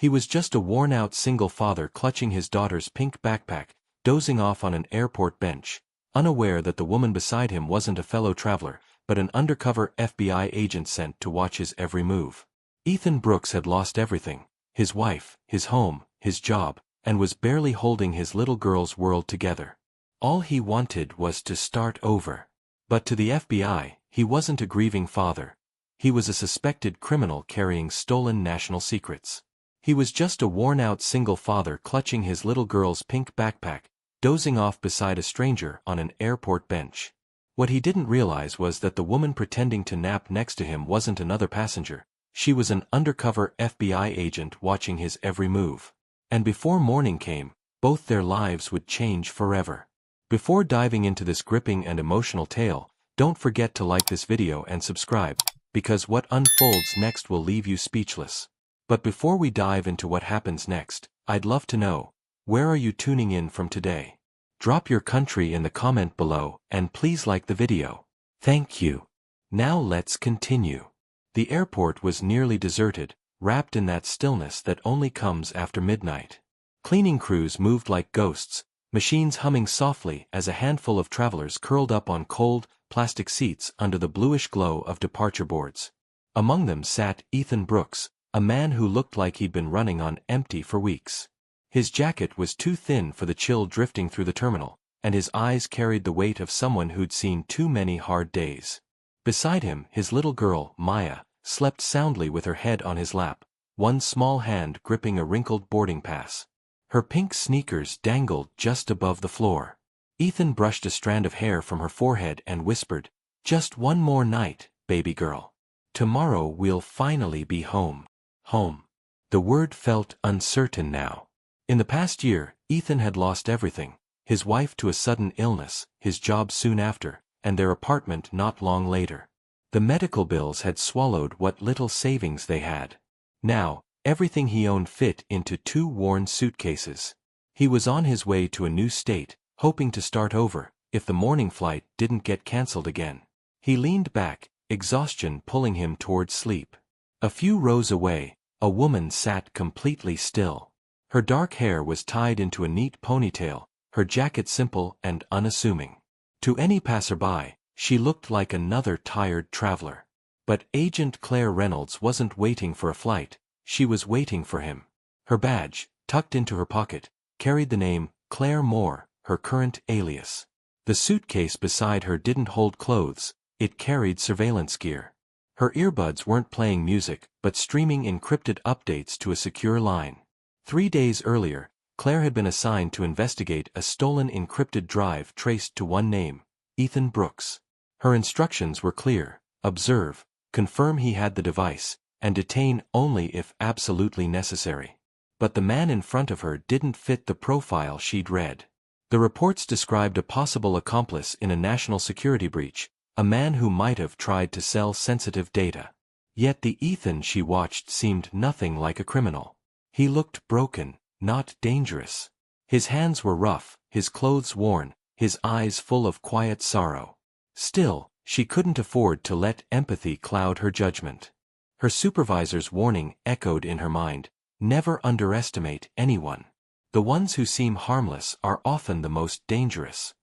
He was just a worn-out single father clutching his daughter's pink backpack, dozing off on an airport bench, unaware that the woman beside him wasn't a fellow traveler, but an undercover FBI agent sent to watch his every move. Ethan Brooks had lost everything: his wife, his home, his job, and was barely holding his little girl's world together. All he wanted was to start over. But to the FBI, he wasn't a grieving father. He was a suspected criminal carrying stolen national secrets. He was just a worn-out single father clutching his little girl's pink backpack, dozing off beside a stranger on an airport bench. What he didn't realize was that the woman pretending to nap next to him wasn't another passenger. She was an undercover FBI agent watching his every move. And before morning came, both their lives would change forever. Before diving into this gripping and emotional tale, don't forget to like this video and subscribe, because what unfolds next will leave you speechless. But before we dive into what happens next, I'd love to know, where are you tuning in from today? Drop your country in the comment below, and please like the video. Thank you. Now let's continue. The airport was nearly deserted, wrapped in that stillness that only comes after midnight. Cleaning crews moved like ghosts, machines humming softly as a handful of travelers curled up on cold, plastic seats under the bluish glow of departure boards. Among them sat Ethan Brooks, a man who looked like he'd been running on empty for weeks. His jacket was too thin for the chill drifting through the terminal, and his eyes carried the weight of someone who'd seen too many hard days. Beside him, his little girl, Maya, slept soundly with her head on his lap, one small hand gripping a wrinkled boarding pass. Her pink sneakers dangled just above the floor. Ethan brushed a strand of hair from her forehead and whispered, "Just one more night, baby girl. Tomorrow we'll finally be home." Home. The word felt uncertain now. In the past year, Ethan had lost everything: his wife to a sudden illness, his job soon after, and their apartment not long later. The medical bills had swallowed what little savings they had. Now, everything he owned fit into 2 worn suitcases. He was on his way to a new state, hoping to start over, if the morning flight didn't get cancelled again. He leaned back, exhaustion pulling him toward sleep. A few rows away, a woman sat completely still. Her dark hair was tied into a neat ponytail, her jacket simple and unassuming. To any passerby, she looked like another tired traveler. But Agent Claire Reynolds wasn't waiting for a flight, she was waiting for him. Her badge, tucked into her pocket, carried the name Claire Moore, her current alias. The suitcase beside her didn't hold clothes, it carried surveillance gear. Her earbuds weren't playing music, but streaming encrypted updates to a secure line. 3 days earlier, Claire had been assigned to investigate a stolen encrypted drive traced to one name: Ethan Brooks. Her instructions were clear: observe, confirm he had the device, and detain only if absolutely necessary. But the man in front of her didn't fit the profile she'd read. The reports described a possible accomplice in a national security breach, a man who might have tried to sell sensitive data. Yet the Ethan she watched seemed nothing like a criminal. He looked broken, not dangerous. His hands were rough, his clothes worn, his eyes full of quiet sorrow. Still, she couldn't afford to let empathy cloud her judgment. Her supervisor's warning echoed in her mind: never underestimate anyone. The ones who seem harmless are often the most dangerous.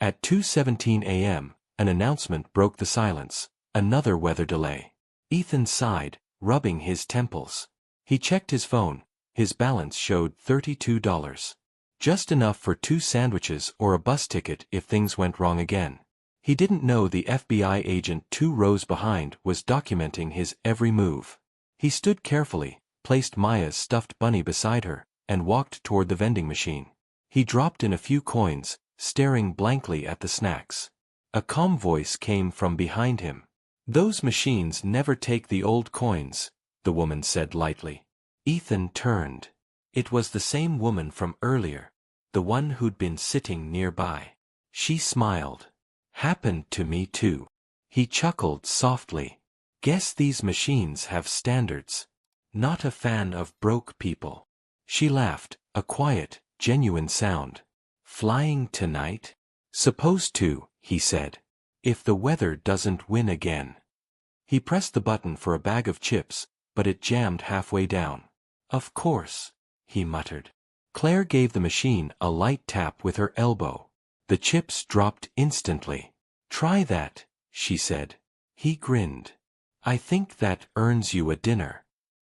At 2:17 a.m., an announcement broke the silence: another weather delay. Ethan sighed, rubbing his temples. He checked his phone. His balance showed $32. Just enough for 2 sandwiches or a bus ticket if things went wrong again. He didn't know the FBI agent 2 rows behind was documenting his every move. He stood carefully, placed Maya's stuffed bunny beside her, and walked toward the vending machine. He dropped in a few coins, staring blankly at the snacks. A calm voice came from behind him. "Those machines never take the old coins," the woman said lightly. Ethan turned. It was the same woman from earlier, the one who'd been sitting nearby. She smiled. "Happened to me too." He chuckled softly. "Guess these machines have standards. Not a fan of broke people." She laughed, a quiet, genuine sound. "Flying tonight?" "Supposed to," he said. "If the weather doesn't win again." He pressed the button for a bag of chips, but it jammed halfway down. Of course, he muttered. Claire gave the machine a light tap with her elbow. The chips dropped instantly. Try that, she said. He grinned. I think that earns you a dinner.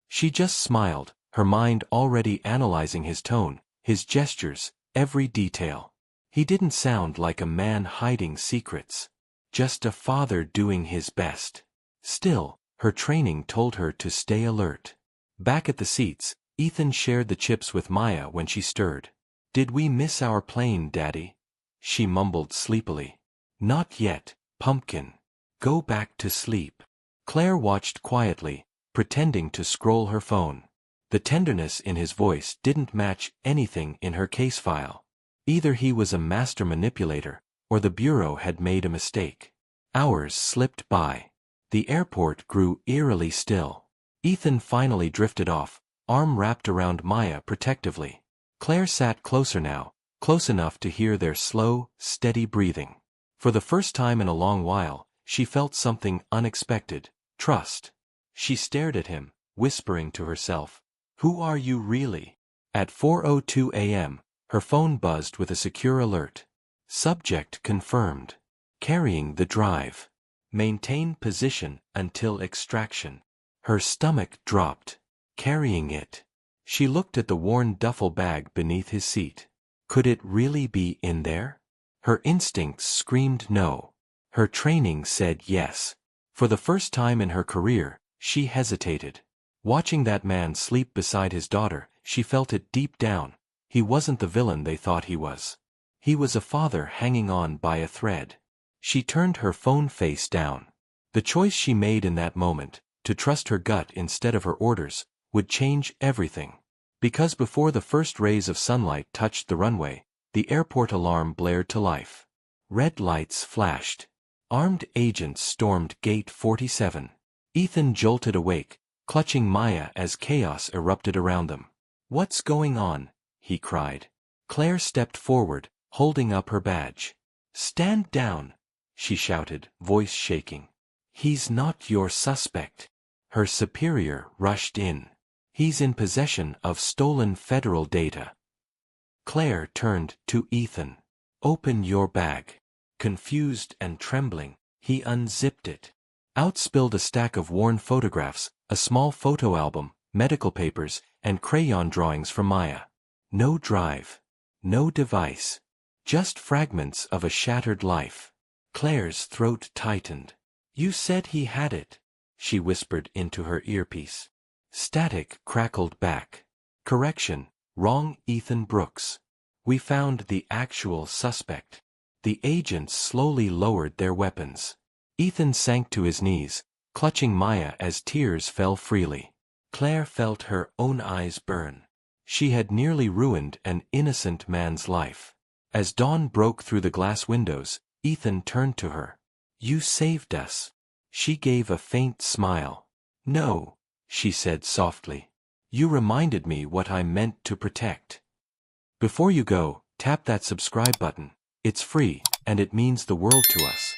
She just smiled, her mind already analyzing his tone, his gestures, every detail. He didn't sound like a man hiding secrets. Just a father doing his best. Still, her training told her to stay alert. Back at the seats, Ethan shared the chips with Maya when she stirred. Did we miss our plane, Daddy? She mumbled sleepily. Not yet, pumpkin. Go back to sleep. Claire watched quietly, pretending to scroll her phone. The tenderness in his voice didn't match anything in her case file. Either he was a master manipulator, or the bureau had made a mistake. Hours slipped by. The airport grew eerily still. Ethan finally drifted off, arm wrapped around Maya protectively. Claire sat closer now, close enough to hear their slow, steady breathing. For the first time in a long while, she felt something unexpected: trust. She stared at him, whispering to herself, "Who are you really?" At 4:02 a.m., her phone buzzed with a secure alert. Subject confirmed. Carrying the drive. Maintain position until extraction. Her stomach dropped. Carrying it. She looked at the worn duffel bag beneath his seat. Could it really be in there? Her instincts screamed no. Her training said yes. For the first time in her career, she hesitated. Watching that man sleep beside his daughter, she felt it deep down. He wasn't the villain they thought he was. He was a father hanging on by a thread. She turned her phone face down. The choice she made in that moment, to trust her gut instead of her orders, would change everything. Because before the first rays of sunlight touched the runway, the airport alarm blared to life. Red lights flashed. Armed agents stormed Gate 47. Ethan jolted awake, clutching Maya as chaos erupted around them. "What's going on?" he cried. Claire stepped forward, holding up her badge. "Stand down," she shouted, voice shaking. "He's not your suspect." Her superior rushed in. "He's in possession of stolen federal data." Claire turned to Ethan. "Open your bag." Confused and trembling, he unzipped it. Out spilled a stack of worn photographs, a small photo album, medical papers, and crayon drawings from Maya. No drive. No device. Just fragments of a shattered life. Claire's throat tightened. "You said he had it," she whispered into her earpiece. Static crackled back. "Correction, wrong, Ethan Brooks. We found the actual suspect." The agents slowly lowered their weapons. Ethan sank to his knees, clutching Maya as tears fell freely. Claire felt her own eyes burn. She had nearly ruined an innocent man's life. As dawn broke through the glass windows, Ethan turned to her. "You saved us." She gave a faint smile. "No," she said softly. "You reminded me what I meant to protect." Before you go, tap that subscribe button. It's free, and it means the world to us.